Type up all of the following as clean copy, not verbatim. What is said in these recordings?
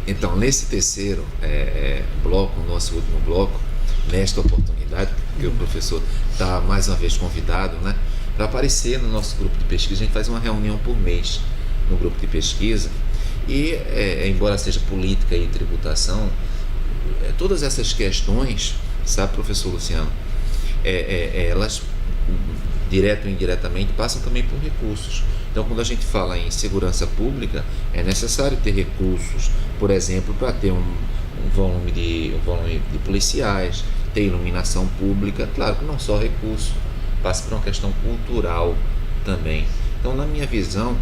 Então, nesse terceiro bloco, nosso último bloco, nesta oportunidade, que o professor está mais uma vez convidado, né, para aparecer no nosso grupo de pesquisa. A gente faz uma reunião por mês no grupo de pesquisa e, embora seja política e tributação, todas essas questões, sabe, professor Luciano, elas, direto ou indiretamente, passam também por recursos. Então, quando a gente fala em segurança pública, é necessário ter recursos, por exemplo, para ter um volume de policiais, ter iluminação pública. Claro que não só recurso, passa por uma questão cultural também. Então, na minha visão,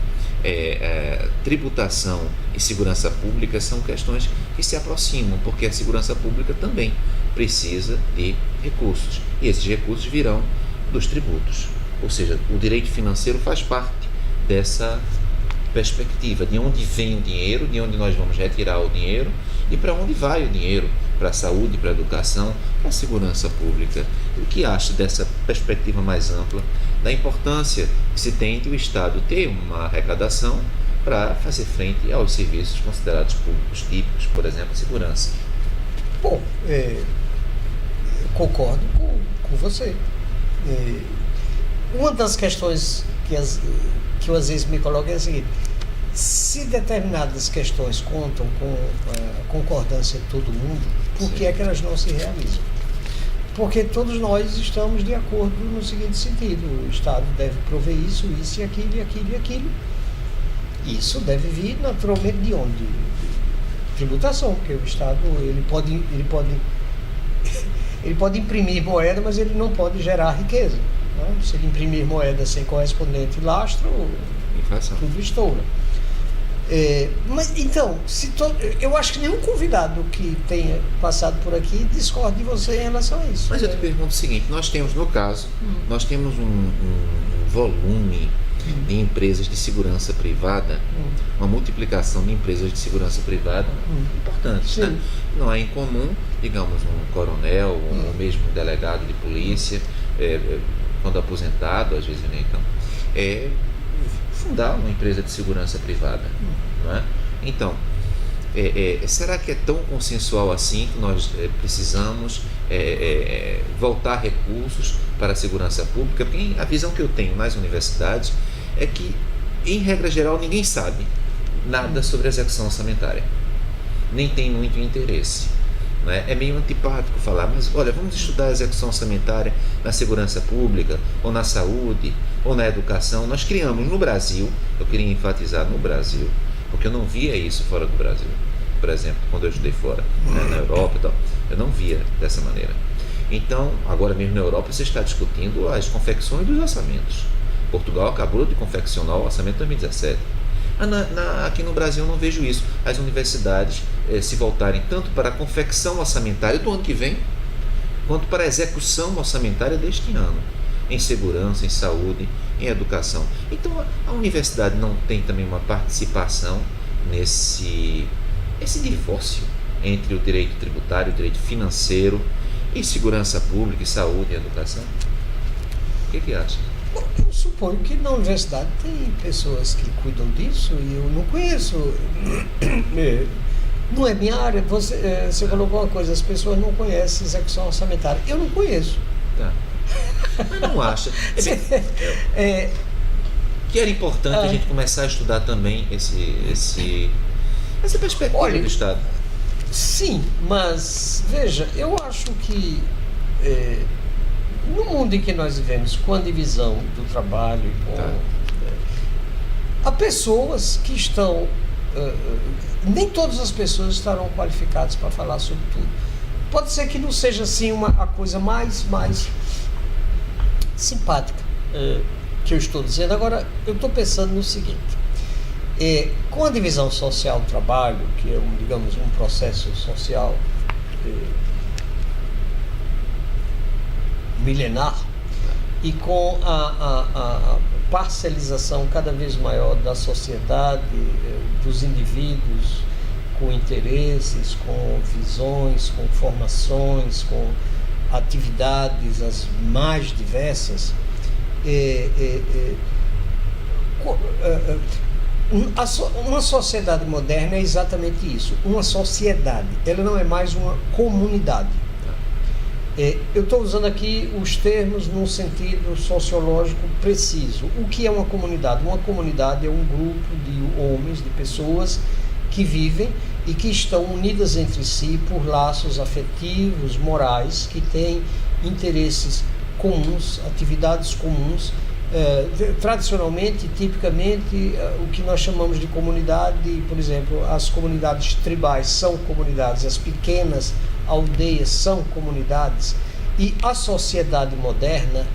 tributação e segurança pública são questões que se aproximam, porque a segurança pública também precisa de recursos, e esses recursos virão dos tributos. Ou seja, o direito financeiro faz parte dessa perspectiva, de onde vem o dinheiro, de onde nós vamos retirar o dinheiro e para onde vai o dinheiro, para a saúde, para a educação, para a segurança pública. O que acha dessa perspectiva mais ampla, da importância que se tem de o Estado ter uma arrecadação para fazer frente aos serviços considerados públicos típicos, por exemplo, a segurança? Bom, concordo com você. Uma das questões que eu às vezes me coloco é a seguinte: se determinadas questões contam com a concordância de todo mundo, por que é que elas não se realizam? Porque todos nós estamos de acordo no seguinte sentido: o Estado deve prover isso e aquilo, e aquilo, e aquilo. Isso deve vir naturalmente de onde? Tributação, porque o Estado ele pode imprimir moeda, mas ele não pode gerar riqueza. Né? Se ele imprimir moeda sem correspondente lastro, Inflação. Tudo estoura. Mas então, eu acho que nenhum convidado que tenha passado por aqui discorda de você em relação a isso. Mas eu te pergunto o seguinte: nós temos, no caso, nós temos um volume de empresas de segurança privada, uma multiplicação de empresas de segurança privada importantes, né? Não é incomum, digamos, um coronel, ou mesmo um delegado de polícia, quando aposentado, às vezes nem então, fundar uma empresa de segurança privada, não é? Então, será que é tão consensual assim que nós precisamos voltar recursos para a segurança pública? Porque a visão que eu tenho nas universidades é que, em regra geral, ninguém sabe nada sobre a execução orçamentária, nem tem muito interesse. Não é? É meio antipático falar, mas olha, vamos estudar a execução orçamentária na segurança pública, ou na saúde, ou na educação. Nós criamos no Brasil, eu queria enfatizar no Brasil, porque eu não via isso fora do Brasil. Por exemplo, quando eu estudei fora, né, na Europa e tal, eu não via dessa maneira. Então, agora mesmo na Europa, você está discutindo as confecções dos orçamentos. Portugal acabou de confeccionar o orçamento de 2017. Aqui no Brasil eu não vejo isso. As universidades se voltarem tanto para a confecção orçamentária do ano que vem, quanto para a execução orçamentária deste ano, em segurança, em saúde, em educação. Então a universidade não tem também uma participação nesse divórcio entre o direito tributário, o direito financeiro, e segurança pública, e saúde e educação? O que acha? Bom, eu suponho que na universidade tem pessoas que cuidam disso e eu não conheço. Não é minha área. Você colocou uma coisa: as pessoas não conhecem execução orçamentária. Eu não conheço. Tá. Mas não acha que era importante a gente começar a estudar também essa perspectiva do Estado? Sim, mas veja, eu acho que no mundo em que nós vivemos, com a divisão do trabalho, há pessoas que estão... nem todas as pessoas estarão qualificadas para falar sobre tudo. Pode ser que não seja assim a coisa mais simpática que eu estou dizendo. Agora, eu estou pensando no seguinte: com a divisão social do trabalho, que é digamos um processo social milenar, e com a parcelização cada vez maior da sociedade, dos indivíduos, com interesses, com visões, com formações, com atividades as mais diversas, Uma sociedade moderna é exatamente isso, uma sociedade, ela não é mais uma comunidade. Eu estou usando aqui os termos num sentido sociológico preciso. O que é uma comunidade? Uma comunidade é um grupo de homens, de pessoas que vivem e que estão unidas entre si por laços afetivos, morais, que têm interesses comuns, atividades comuns. Tradicionalmente, tipicamente, o que nós chamamos de comunidade, por exemplo, as comunidades tribais são comunidades, as pequenas aldeias são comunidades, e a sociedade moderna,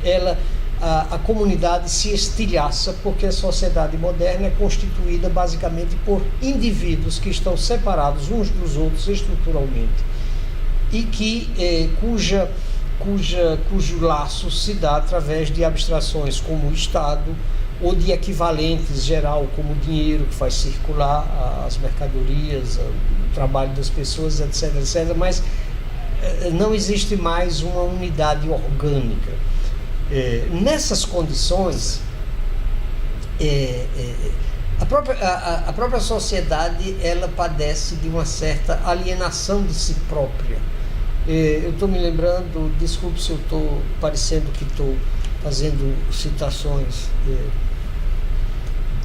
a comunidade se estilhaça, porque a sociedade moderna é constituída basicamente por indivíduos que estão separados uns dos outros estruturalmente e que cujo laço se dá através de abstrações como o Estado ou de equivalentes geral como o dinheiro que faz circular as mercadorias, o trabalho das pessoas, etc, etc, mas não existe mais uma unidade orgânica. Nessas condições, a própria sociedade ela padece de uma certa alienação de si própria. Eu estou me lembrando, desculpe se eu estou parecendo que estou fazendo citações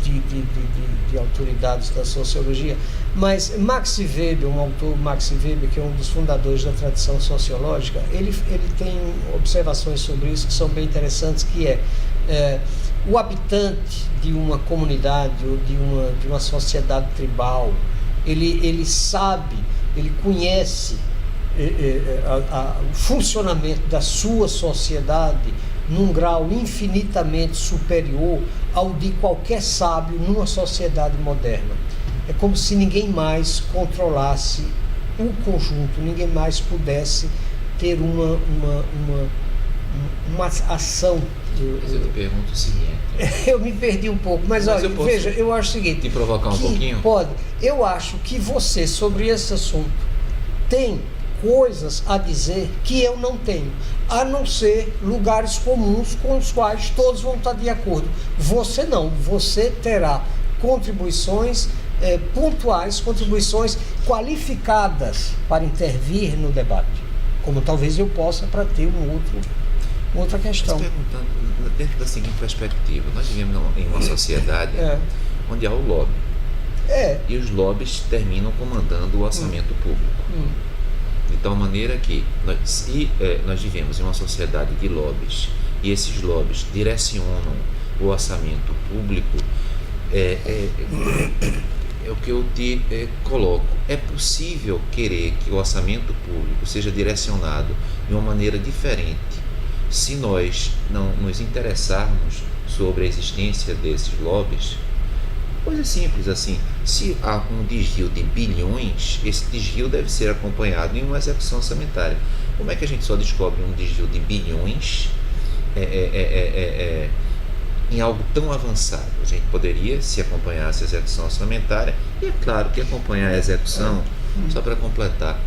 de autoridades da sociologia, mas Max Weber, um autor, Max Weber, que é um dos fundadores da tradição sociológica, ele tem observações sobre isso que são bem interessantes, que o habitante de uma comunidade ou de uma sociedade tribal, ele sabe, ele conhece o funcionamento da sua sociedade num grau infinitamente superior ao de qualquer sábio numa sociedade moderna. É como se ninguém mais controlasse o conjunto, ninguém mais pudesse ter uma ação. Mas eu te pergunto o seguinte. Eu me perdi um pouco, mas olha, veja, eu acho o seguinte. Te provocar um pouquinho? Pode. Eu acho que você, sobre esse assunto, tem coisas a dizer que eu não tenho, a não ser lugares comuns com os quais todos vão estar de acordo. Você não, você terá contribuições pontuais, contribuições qualificadas para intervir no debate, como talvez eu possa para ter uma outra questão. Mas perguntando, dentro da seguinte perspectiva, nós vivemos em uma sociedade onde há o lobby, e os lobbies terminam comandando o orçamento público. De tal maneira que nós vivemos em uma sociedade de lobbies e esses lobbies direcionam o orçamento público, é o que eu te coloco. É possível querer que o orçamento público seja direcionado de uma maneira diferente se nós não nos interessarmos sobre a existência desses lobbies? Coisa simples assim, se há um desvio de bilhões, esse desvio deve ser acompanhado em uma execução orçamentária. Como é que a gente só descobre um desvio de bilhões em algo tão avançado? A gente poderia, se acompanhasse a execução orçamentária, e é claro que acompanhar a execução, só para completar,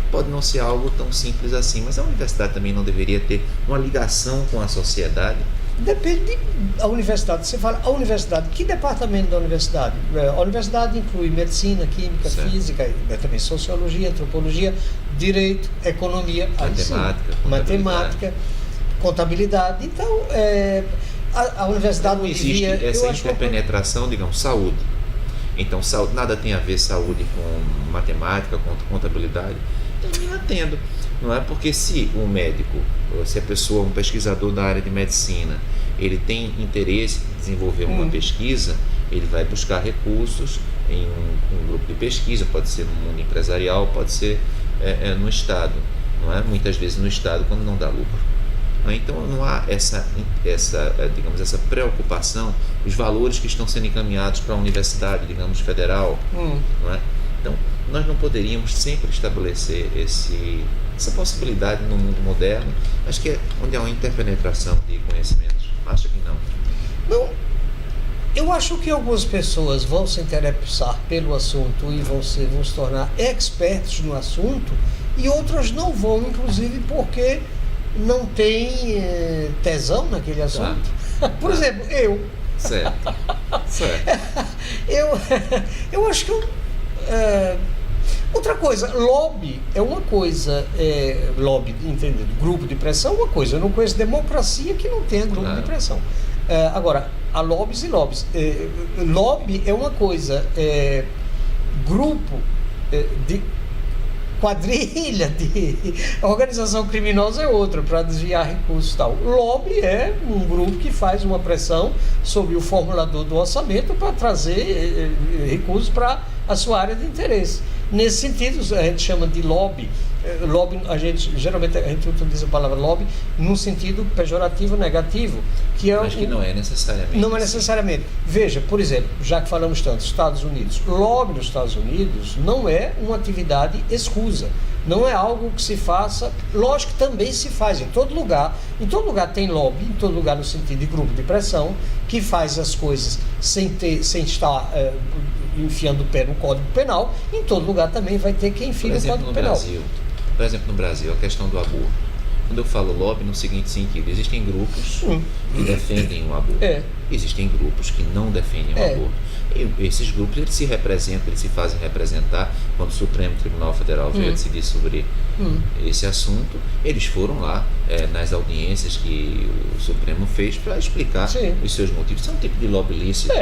pode não ser algo tão simples assim, mas a universidade também não deveria ter uma ligação com a sociedade? Depende da universidade. Você fala, a universidade, que departamento da universidade? A universidade inclui medicina, química, física, também sociologia, antropologia, direito, economia, matemática, contabilidade. Então, a universidade não existe essa interpenetração, digamos, saúde. Então, nada tem a ver saúde com matemática, com contabilidade. Termina tendo. Não é porque se um médico, se a pessoa, um pesquisador da área de medicina, ele tem interesse em desenvolver uma pesquisa, ele vai buscar recursos em um grupo de pesquisa, pode ser no mundo empresarial, pode ser no Estado, não é? Muitas vezes no Estado quando não dá lucro. Então não há essa preocupação, os valores que estão sendo encaminhados para a universidade, digamos, federal, não é? Então nós não poderíamos sempre estabelecer essa possibilidade no mundo moderno, acho que é onde há uma interpenetração de conhecimentos. Acho que não. Não, eu acho que algumas pessoas vão se interessar pelo assunto e vão se tornar expertos no assunto, e outras não vão, inclusive porque não tem tesão naquele assunto. Por exemplo, eu. Certo. Certo. Eu acho que outra coisa, lobby é uma coisa, lobby, entendeu? Grupo de pressão é uma coisa. Eu não conheço democracia que não tenha grupo de pressão. Agora, há lobbies e lobbies. Lobby é uma coisa, grupo de quadrilha, de organização criminosa é outra, para desviar recursos e tal. Lobby é um grupo que faz uma pressão sobre o formulador do orçamento para trazer recursos para a sua área de interesse. Nesse sentido, a gente chama de lobby. Lobby, geralmente a gente utiliza a palavra lobby num sentido pejorativo, negativo, que é Mas que não é necessariamente. Não é necessariamente. Veja, por exemplo, já que falamos tanto, Estados Unidos. Lobby nos Estados Unidos não é uma atividade escusa. Não é algo que se faça. Lógico que também se faz em todo lugar. Em todo lugar tem lobby, em todo lugar no sentido de grupo de pressão, que faz as coisas sem estar enfiando o pé no Código Penal. Em todo lugar também vai ter quem enfia no Código Penal. Por exemplo, no Brasil, a questão do aborto. Quando eu falo lobby, no seguinte sentido, existem grupos que defendem o aborto. Existem grupos que não defendem o aborto. E esses grupos, eles se representam, eles se fazem representar. Quando o Supremo Tribunal Federal veio decidir sobre esse assunto, eles foram lá nas audiências que o Supremo fez para explicar os seus motivos. Isso é um tipo de lobby lícito,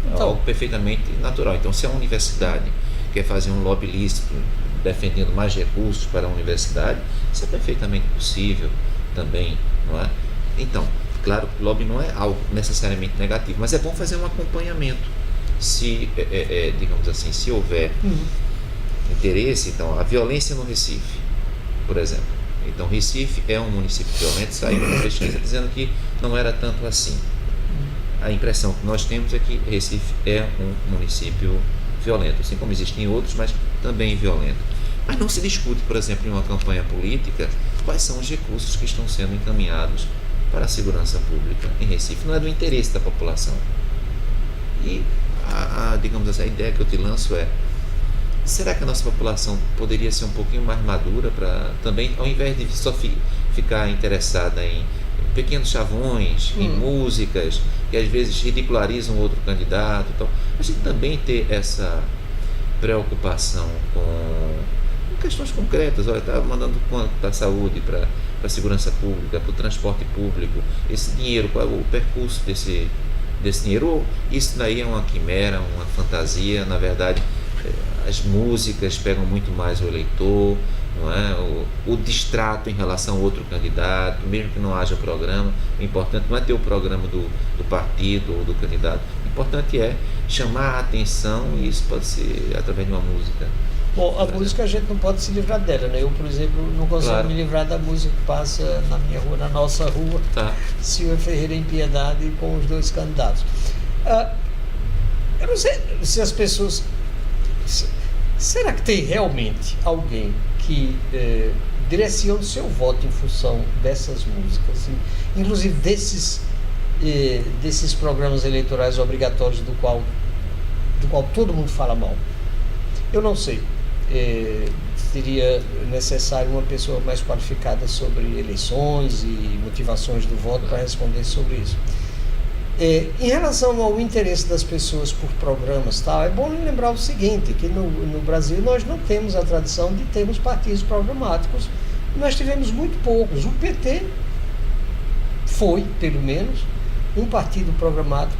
então, algo perfeitamente natural. Então, se a universidade quer fazer um lobby lícito, defendendo mais recursos para a universidade, isso é perfeitamente possível também, não é? Então, claro, lobby não é algo necessariamente negativo, mas é bom fazer um acompanhamento. Se, digamos assim, se houver interesse, então, a violência no Recife, por exemplo. Então, Recife é um município violento, saiu uma pesquisa dizendo que não era tanto assim. A impressão que nós temos é que Recife é um município violento, assim como existem outros, mas também violento. Mas não se discute, por exemplo, em uma campanha política, quais são os recursos que estão sendo encaminhados para a segurança pública em Recife. Não é do interesse da população. E, digamos assim, a ideia que eu te lanço é: será que a nossa população poderia ser um pouquinho mais madura para também, ao invés de só ficar interessada em pequenos chavões, em músicas que às vezes ridicularizam outro candidato e tal, a gente também ter essa preocupação com questões concretas? Olha, está mandando quanto para a saúde, para a segurança pública, para o transporte público, esse dinheiro, qual é o percurso desse dinheiro? Ou isso daí é uma quimera, uma fantasia? Na verdade, as músicas pegam muito mais o eleitor, não é? O distrato em relação ao outro candidato, mesmo que não haja programa. O importante não é ter o programa do partido ou do candidato. O importante é chamar a atenção, e isso pode ser através de uma música. Bom, a música a gente não pode se livrar dela, né? Eu, por exemplo, não consigo me livrar da música que passa na minha rua, na nossa rua, Silvia Ferreira em Piedade, com os dois candidatos. Eu não sei se as pessoas... Será que tem realmente alguém que direciona o seu voto em função dessas músicas, inclusive desses programas eleitorais obrigatórios do qual todo mundo fala mal? Eu não sei. Seria necessário uma pessoa mais qualificada sobre eleições e motivações do voto para responder sobre isso. Em relação ao interesse das pessoas por programas, é bom lembrar o seguinte, que no Brasil nós não temos a tradição de termos partidos programáticos. Nós tivemos muito poucos. O PT foi, pelo menos, um partido programático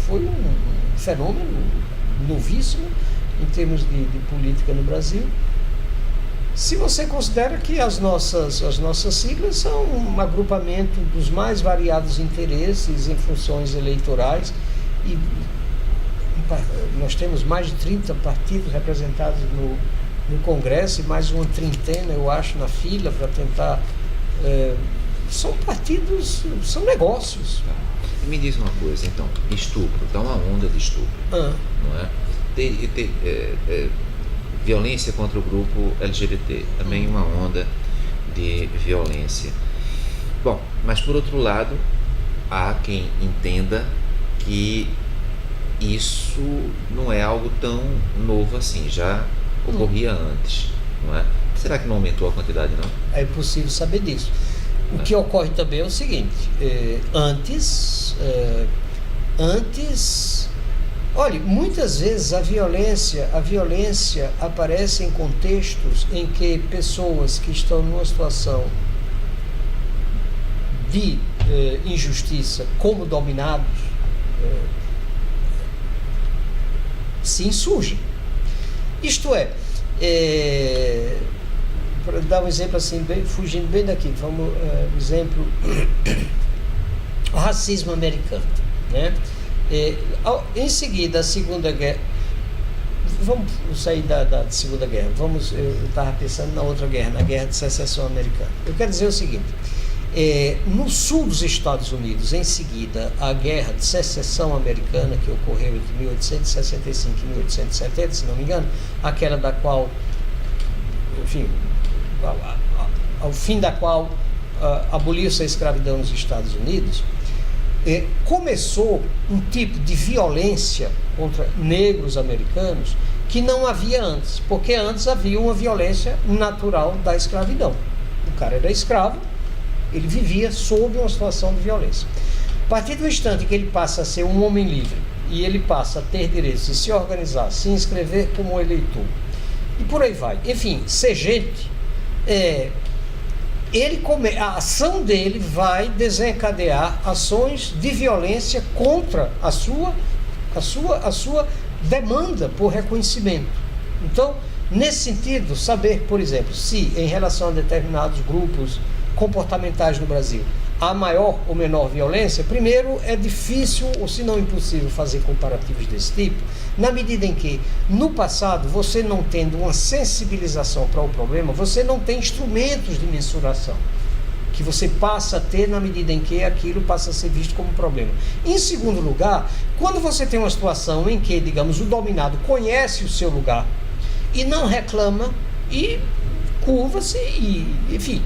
foi um fenômeno novíssimo em termos de política no Brasil. Se você considera que as nossas siglas são um agrupamento dos mais variados interesses em funções eleitorais, e nós temos mais de 30 partidos representados no Congresso e mais uma trintena, eu acho, na fila para tentar... são partidos, são negócios. Me diz uma coisa, então, estupro, está uma onda de estupro, não é? Violência contra o grupo LGBT, também uma onda de violência. Bom, mas por outro lado, há quem entenda que isso não é algo tão novo assim, já ocorria antes, não é? Será que não aumentou a quantidade, não? É impossível saber disso. O que ocorre também é o seguinte, antes Antes, olha, muitas vezes a violência aparece em contextos em que pessoas que estão numa situação de injustiça, como dominados, se insurgem. Isto é, para dar um exemplo assim, fugindo bem daqui, vamos, exemplo, o racismo americano, né? Em seguida, a Segunda Guerra, vamos sair da Segunda Guerra, eu estava pensando na outra guerra, na Guerra de Secessão Americana. Eu quero dizer o seguinte, no sul dos Estados Unidos, em seguida, a Guerra de Secessão Americana, que ocorreu entre 1865 e 1870, se não me engano, aquela da qual, enfim, ao fim da qual aboliu-se a escravidão nos Estados Unidos, começou um tipo de violência contra negros americanos que não havia antes, porque antes havia uma violência natural da escravidão. O cara era escravo, ele vivia sob uma situação de violência. A partir do instante que ele passa a ser um homem livre e ele passa a ter direitos de se organizar, se inscrever como eleitor e por aí vai, enfim, ser gente, a ação dele vai desencadear ações de violência contra a sua demanda por reconhecimento. Então, nesse sentido, saber, por exemplo, se em relação a determinados grupos comportamentais no Brasil há maior ou menor violência, primeiro é difícil, ou se não impossível, fazer comparativos desse tipo, na medida em que, no passado, você não tendo uma sensibilização para o problema, você não tem instrumentos de mensuração, que você passa a ter na medida em que aquilo passa a ser visto como problema. Em segundo lugar, quando você tem uma situação em que, digamos, o dominado conhece o seu lugar e não reclama e curva-se e, enfim,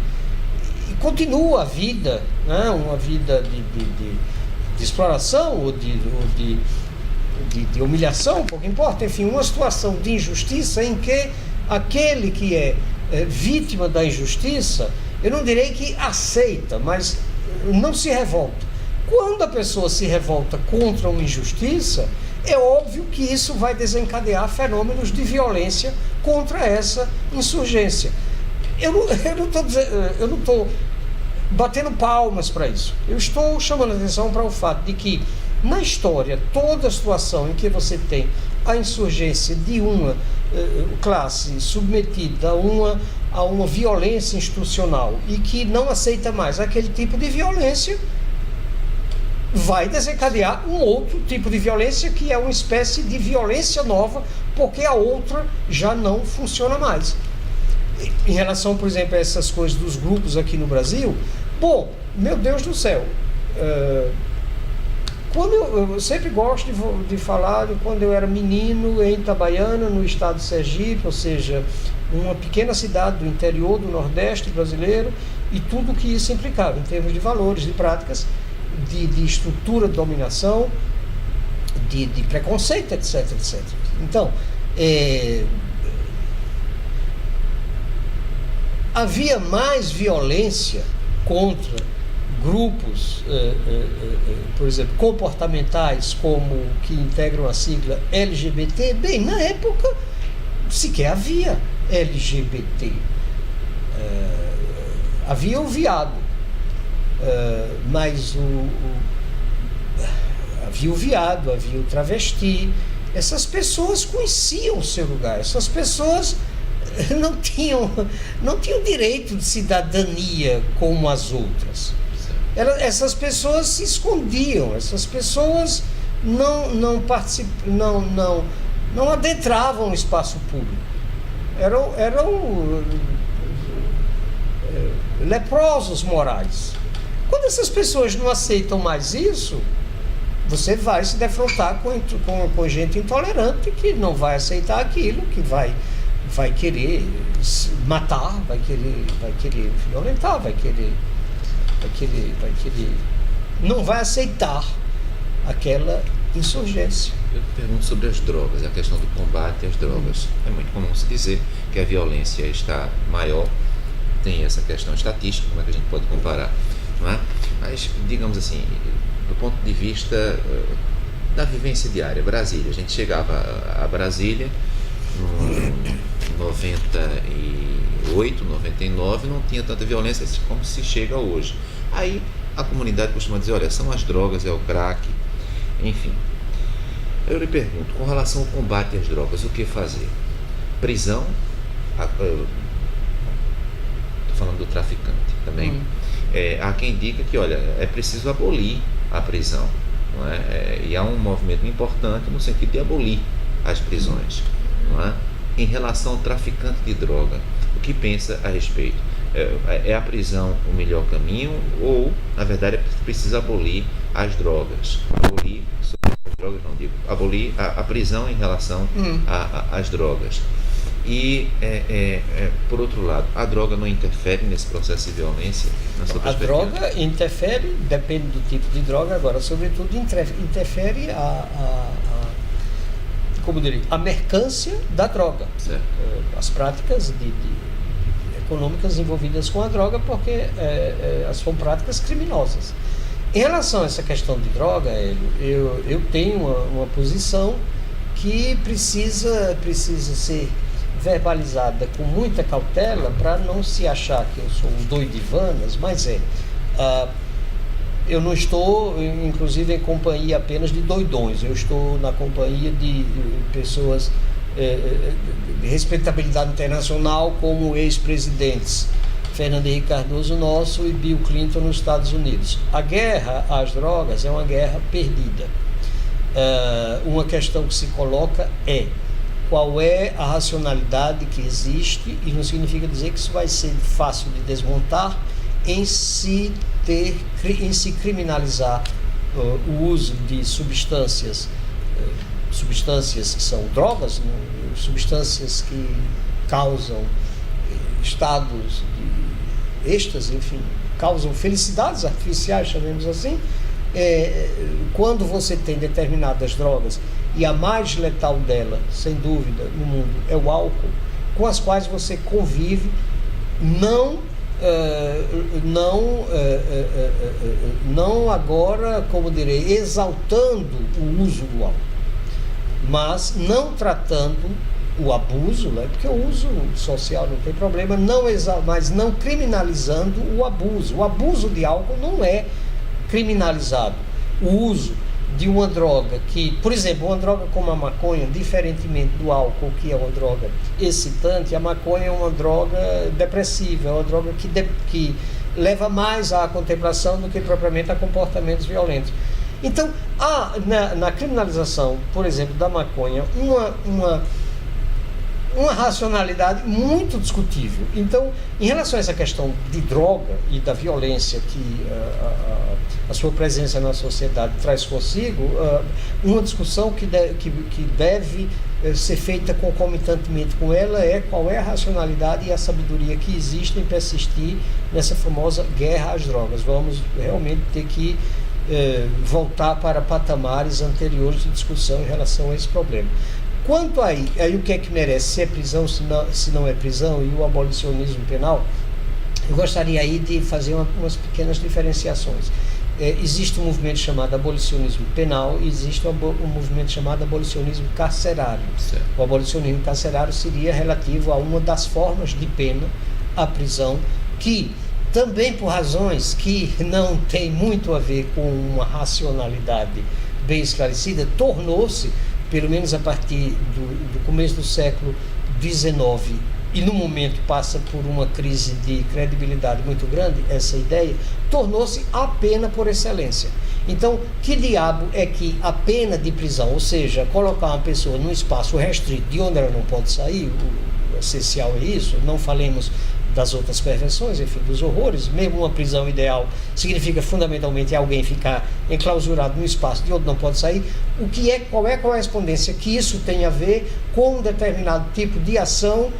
e continua a vida, né, uma vida de exploração ou de humilhação, pouco importa, enfim, uma situação de injustiça em que aquele que é vítima da injustiça, eu não direi que aceita, mas não se revolta. Quando a pessoa se revolta contra uma injustiça, é óbvio que isso vai desencadear fenômenos de violência contra essa insurgência. Eu não estou batendo palmas para isso. Eu estou chamando a atenção para o fato de que, na história, toda situação em que você tem a insurgência de uma classe submetida a uma violência institucional e que não aceita mais aquele tipo de violência, vai desencadear um outro tipo de violência, que é uma espécie de violência nova, porque a outra já não funciona mais. Em relação, por exemplo, a essas coisas dos grupos aqui no Brasil, bom, meu Deus do céu, eu sempre gosto de falar de quando eu era menino em Itabaiana, no estado de Sergipe, ou seja, uma pequena cidade do interior do Nordeste brasileiro, e tudo o que isso implicava em termos de valores, de práticas, de estrutura de dominação, de preconceito, etc, etc. Então, havia mais violência contra grupos, por exemplo, comportamentais, como que integram a sigla LGBT. Bem, na época sequer havia LGBT. Havia o viado, mas havia o viado, havia o travesti. Essas pessoas conheciam o seu lugar, essas pessoas não tinham direito de cidadania como as outras. Essas pessoas se escondiam, essas pessoas não adentravam o espaço público. Eram leprosos morais. Quando essas pessoas não aceitam mais isso, você vai se defrontar com gente intolerante que não vai aceitar aquilo, que vai querer matar, vai querer violentar, vai querer, não vai aceitar aquela insurgência. Eu pergunto sobre as drogas, a questão do combate às drogas. É muito comum se dizer que a violência está maior, tem essa questão estatística, como é que a gente pode comparar, não é? Mas, digamos assim, do ponto de vista da vivência diária. Brasília, a gente chegava a Brasília em 98, 99, não tinha tanta violência como se chega hoje. Aí a comunidade costuma dizer, olha, são as drogas, é o crack, enfim. Eu lhe pergunto, com relação ao combate às drogas, o que fazer? Prisão, estou falando do traficante também, há quem diga que, olha, é preciso abolir a prisão, não é? E há um movimento importante no sentido de abolir as prisões, não é? Em relação ao traficante de droga, o que pensa a respeito? É a prisão o melhor caminho ou, na verdade, é preciso abolir as drogas? Abolir a prisão em relação às drogas. E, por outro lado, a droga não interfere nesse processo de violência? A droga interfere, depende do tipo de droga, agora, sobretudo, interfere como diria, a mercância da droga. Certo. As práticas econômicas envolvidas com a droga, porque são práticas criminosas. Em relação a essa questão de droga, eu tenho uma posição que precisa ser verbalizada com muita cautela para não se achar que eu sou um doidivanas, mas eu não estou, inclusive, em companhia apenas de doidões, eu estou na companhia de pessoas de respeitabilidade internacional, como ex-presidentes Fernando Henrique Cardoso nosso e Bill Clinton nos Estados Unidos. A guerra às drogas é uma guerra perdida. Uma questão que se coloca é qual é a racionalidade que existe, e não significa dizer que isso vai ser fácil de desmontar, em se criminalizar o uso de substâncias que são drogas, substâncias que causam estados de êxtase, enfim, causam felicidades artificiais, chamemos assim. Quando você tem determinadas drogas, e a mais letal dela, sem dúvida, no mundo, é o álcool, com as quais você convive, não agora, como direi, exaltando o uso do álcool, mas não tratando o abuso, né? Porque o uso social não tem problema, mas não criminalizando o abuso. O abuso de álcool não é criminalizado. O uso de uma droga que, por exemplo, uma droga como a maconha, diferentemente do álcool, que é uma droga excitante, a maconha é uma droga depressiva, é uma droga que leva mais à contemplação do que propriamente a comportamentos violentos. Então, há na criminalização, por exemplo, da maconha, uma racionalidade muito discutível. Então, em relação a essa questão de droga e da violência que a sua presença na sociedade traz consigo, uma discussão que deve ser feita concomitantemente com ela é qual é a racionalidade e a sabedoria que existe em persistir nessa famosa guerra às drogas. Vamos realmente ter que voltar para patamares anteriores de discussão em relação a esse problema. Quanto aí o que é que merece, se é prisão, se não é prisão, e o abolicionismo penal, eu gostaria aí de fazer umas pequenas diferenciações. Existe um movimento chamado abolicionismo penal e existe um movimento chamado abolicionismo carcerário. Certo. O abolicionismo carcerário seria relativo a uma das formas de pena, a prisão, que também por razões que não tem muito a ver com uma racionalidade bem esclarecida, tornou-se, pelo menos a partir do começo do século XIX, e no momento passa por uma crise de credibilidade muito grande, essa ideia, tornou-se a pena por excelência. Então, que diabo é que a pena de prisão, ou seja, colocar uma pessoa num espaço restrito de onde ela não pode sair, o essencial é isso, não falemos das outras perversões, enfim, dos horrores. Mesmo uma prisão ideal significa fundamentalmente alguém ficar enclausurado num espaço de onde não pode sair. Qual é a correspondência que isso tem a ver com um determinado tipo de ação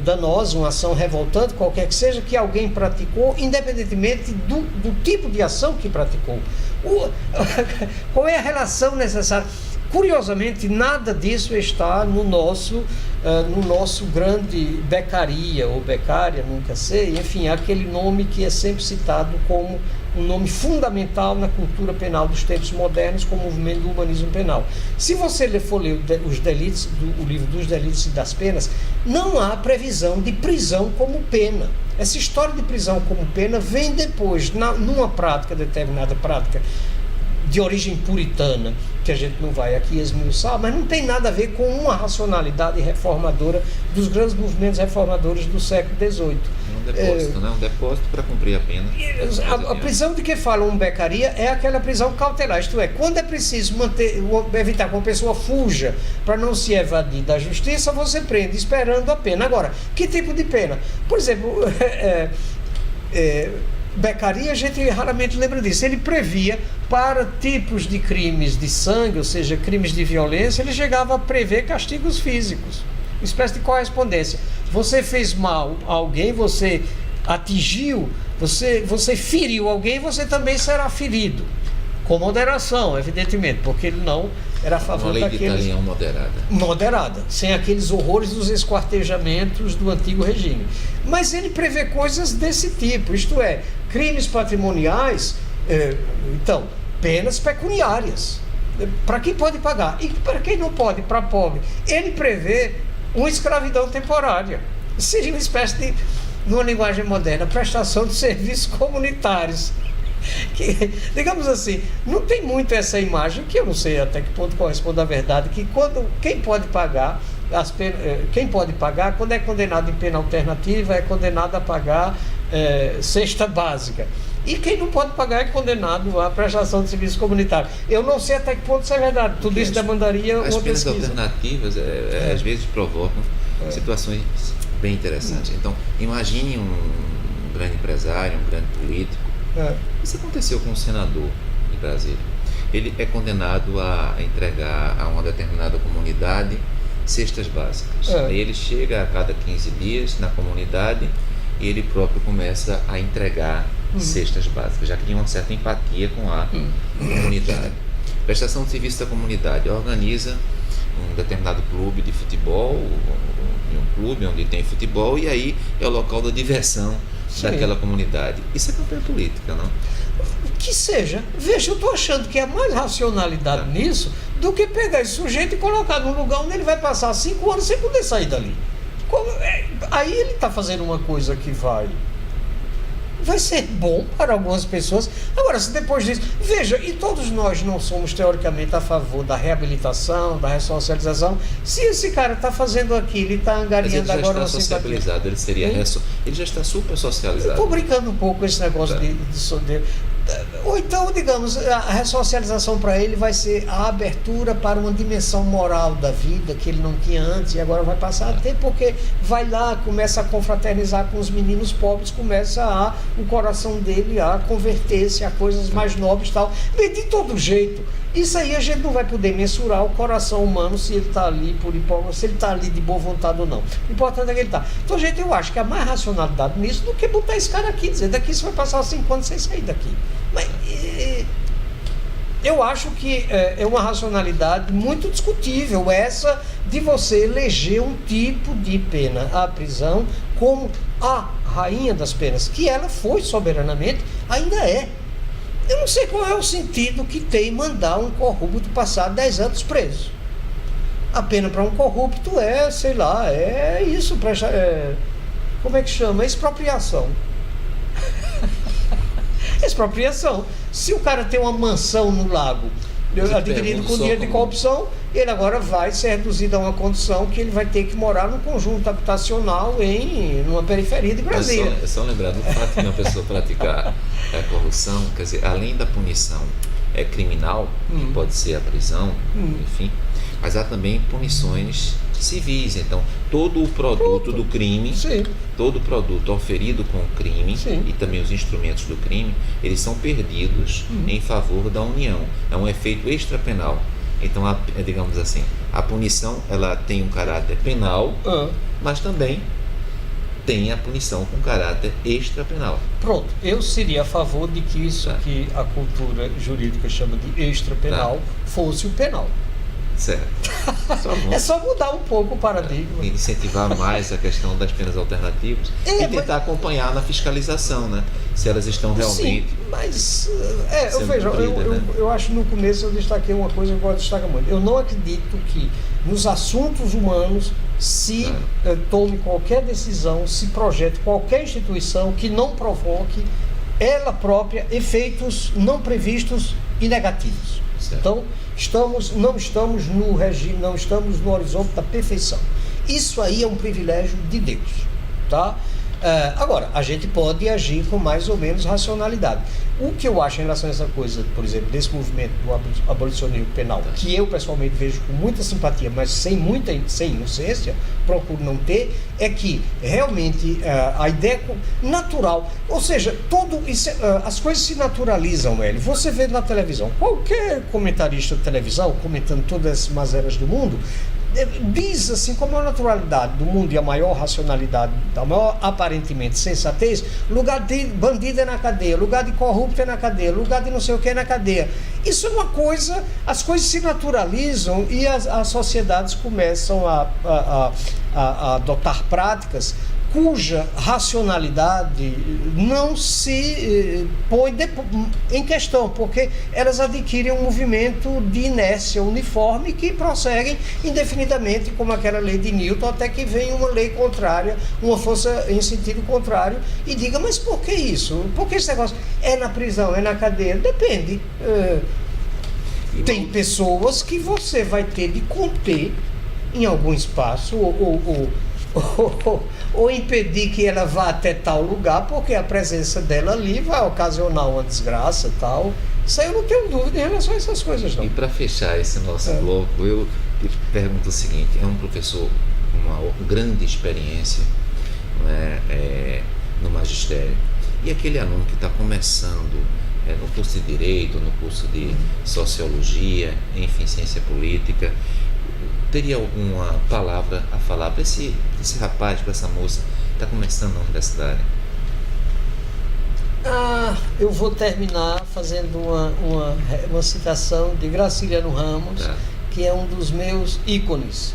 danosa, uma ação revoltante, qualquer que seja, que alguém praticou, independentemente do tipo de ação que praticou. Qual é a relação necessária? Curiosamente, nada disso está no nosso grande Beccaria, ou Beccaria, nunca sei, enfim, aquele nome que é sempre citado como um nome fundamental na cultura penal dos tempos modernos, como o movimento do humanismo penal. Se você for ler o livro dos delitos e das penas, não há previsão de prisão como pena. Essa história de prisão como pena vem depois, numa prática, determinada prática, de origem puritana, que a gente não vai aqui esmiuçar, mas não tem nada a ver com uma racionalidade reformadora dos grandes movimentos reformadores do século XVIII. Um depósito, né? Um depósito para cumprir a pena. A prisão de que fala um Beccaria é aquela prisão cautelar, isto é, quando é preciso evitar que uma pessoa fuja para não se evadir da justiça, você prende esperando a pena. Agora, que tipo de pena? Por exemplo, Beccaria, a gente raramente lembra disso. Ele previa para tipos de crimes de sangue, ou seja, crimes de violência, ele chegava a prever castigos físicos, uma espécie de correspondência. Você fez mal a alguém, você atingiu, você feriu alguém, você também será ferido. Com moderação, evidentemente, porque ele não era a favor daqueles... Uma lei de Italião moderada, sem aqueles horrores dos esquartejamentos do antigo regime. Mas ele prevê coisas desse tipo, isto é, crimes patrimoniais, então, penas pecuniárias, para quem pode pagar. E para quem não pode, para pobre, ele prevê uma escravidão temporária. Seria uma espécie de, numa linguagem moderna, prestação de serviços comunitários. Que, digamos assim, não tem muito essa imagem, que eu não sei até que ponto corresponde à verdade, que quem pode pagar quando é condenado em pena alternativa é condenado a pagar cesta básica, e quem não pode pagar é condenado à prestação de serviço comunitário. Eu não sei até que ponto isso é verdade, tudo isso demandaria uma pesquisa. As penas alternativas às vezes provocam situações bem interessantes. Então, imagine um grande empresário, um grande político. Isso aconteceu com um senador de Brasília. Ele é condenado a entregar a uma determinada comunidade cestas básicas. Aí ele chega a cada 15 dias na comunidade e ele próprio começa a entregar cestas básicas. Já cria uma certa empatia com a comunidade. Prestação de serviço da comunidade. Organiza um determinado clube de futebol, um clube onde tem futebol, e aí é o local da diversão daquela comunidade. Isso é campanha política, não? Que seja. Veja, eu estou achando que há mais racionalidade nisso do que pegar esse sujeito e colocar num lugar onde ele vai passar 5 anos sem poder sair dali. Aí ele está fazendo uma coisa que vai ser bom para algumas pessoas. Agora, se depois disso... Veja, e todos nós não somos teoricamente a favor da reabilitação, da ressocialização. Se esse cara está fazendo aquilo e está angariando agora uma simpatia... Ele já está super socializado. Eu estou brincando um pouco com esse negócio de ou então, digamos, a ressocialização para ele vai ser a abertura para uma dimensão moral da vida que ele não tinha antes e agora vai passar a ter, porque vai lá, começa a confraternizar com os meninos pobres, começa o coração dele a converter-se a coisas mais nobres e tal. Bem, de todo jeito, isso aí a gente não vai poder mensurar o coração humano, se ele está ali se ele está ali de boa vontade ou não. O importante é que ele está. Então, gente, eu acho que há mais racionalidade nisso do que botar esse cara aqui, dizer, daqui você vai passar 5 anos sem sair daqui. Mas eu acho que é uma racionalidade muito discutível essa de você eleger um tipo de pena, a prisão, como a rainha das penas, que ela foi soberanamente, ainda é. Eu não sei qual é o sentido que tem mandar um corrupto passar 10 anos preso. A pena para um corrupto é, sei lá, é isso, como é que chama? Expropriação. Expropriação. Se o cara tem uma mansão no lago, adquirido com dinheiro de corrupção, ele agora vai ser reduzido a uma condição que ele vai ter que morar num conjunto habitacional numa periferia de Brasília. É só lembrar do fato de uma pessoa praticar a corrupção, quer dizer, além da punição criminal, que pode ser a prisão, enfim, mas há também punições civis. Então, todo o produto do crime, todo o produto oferido com o crime e também os instrumentos do crime, eles são perdidos em favor da União. É um efeito extrapenal. Então, digamos assim, a punição ela tem um caráter penal, mas também tem a punição com caráter extrapenal. Pronto, eu seria a favor de que isso que a cultura jurídica chama de extrapenal fosse o penal. Certo. É só mudar um pouco o paradigma. Incentivar mais a questão das penas alternativas e tentar acompanhar na fiscalização, né? Se elas estão realmente... Sim, mas eu acho que no começo eu destaquei uma coisa que eu destaco muito. Eu não acredito que nos assuntos humanos se tome qualquer decisão, se projete qualquer instituição que não provoque ela própria efeitos não previstos e negativos. Certo. Então, não estamos no regime, não estamos no horizonte da perfeição. Isso aí é um privilégio de Deus, tá? Agora, a gente pode agir com mais ou menos racionalidade. O que eu acho em relação a essa coisa, por exemplo, desse movimento do abolicionismo penal, que eu pessoalmente vejo com muita simpatia, mas sem inocência, procuro não ter, é que realmente a ideia natural, ou seja, as coisas se naturalizam, Hélio. Você vê na televisão, qualquer comentarista de televisão comentando todas as mazelas do mundo, diz assim, com a maior naturalidade do mundo e a maior racionalidade, a maior aparentemente sensatez, lugar de bandido é na cadeia, lugar de corrupto é na cadeia, lugar de não sei o que é na cadeia. Isso é uma coisa, as coisas se naturalizam e as sociedades começam a adotar práticas cuja racionalidade não se põe em questão, porque elas adquirem um movimento de inércia uniforme que prosseguem indefinidamente, como aquela lei de Newton, até que vem uma lei contrária, uma força em sentido contrário, e diga, mas por que isso? Por que esse negócio? É na prisão, é na cadeia? Depende. Tem pessoas que você vai ter de conter em algum espaço, ou impedir que ela vá até tal lugar, porque a presença dela ali vai ocasionar uma desgraça e tal. Isso aí eu não tenho dúvida em relação a essas coisas, não. E para fechar esse nosso bloco, eu te pergunto o seguinte: é um professor com uma grande experiência, não é, no magistério, e aquele aluno que está começando no curso de Direito, no curso de Sociologia, enfim, Ciência Política, teria alguma palavra a falar para esse rapaz, para essa moça que está começando na universidade? Eu vou terminar fazendo uma citação de Graciliano Ramos, que é um dos meus ícones.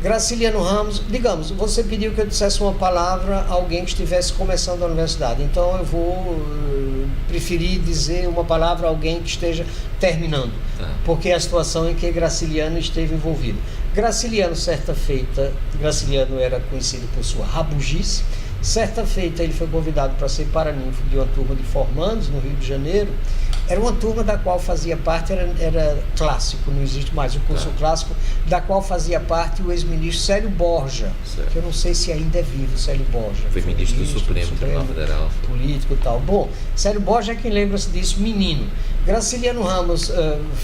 Graciliano Ramos, digamos, você pediu que eu dissesse uma palavra a alguém que estivesse começando a universidade, então eu vou preferir dizer uma palavra a alguém que esteja terminando, porque é a situação em que Graciliano esteve envolvido. Graciliano era conhecido por sua rabugice. Certa feita ele foi convidado para ser paraninfo de uma turma de formandos no Rio de Janeiro. Era uma turma da qual fazia parte, era clássico, não existe mais o curso clássico, da qual fazia parte o ex-ministro Célio Borja, que eu não sei se ainda é vivo, Célio Borja. Foi ministro do Supremo Tribunal Federal. Político e tal. Bom, Célio Borja é quem lembra-se disso, menino. Graciliano Ramos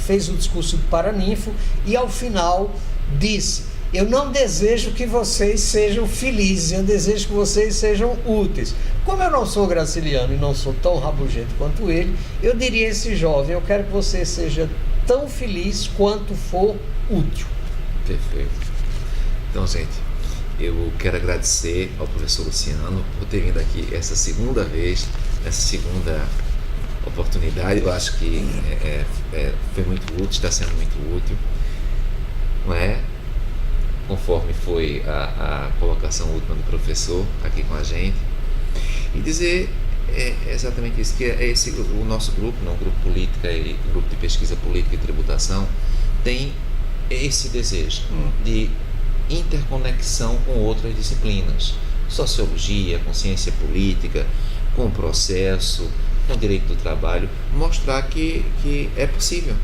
fez o discurso de paraninfo e ao final disse: eu não desejo que vocês sejam felizes, eu desejo que vocês sejam úteis. Como eu não sou Graciliano e não sou tão rabugento quanto ele, eu diria a esse jovem: eu quero que você seja tão feliz quanto for útil. Perfeito. Então, gente, eu quero agradecer ao professor Luciano por ter vindo aqui essa segunda vez, essa segunda oportunidade. Eu acho que foi muito útil, está sendo muito útil, não é? Conforme foi a colocação última do professor aqui com a gente, e dizer exatamente isso, que o nosso grupo, não, o grupo política e o grupo de pesquisa política e tributação, tem esse desejo de interconexão com outras disciplinas, sociologia, com ciência política, com o processo, com o direito do trabalho, mostrar que é possível,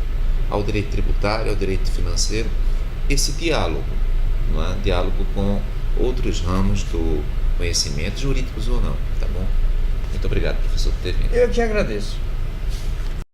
ao direito tributário, ao direito financeiro, esse diálogo. Não é? Diálogo com outros ramos do conhecimento, jurídicos ou não, tá bom? Muito obrigado, professor, por ter vindo. Eu que agradeço.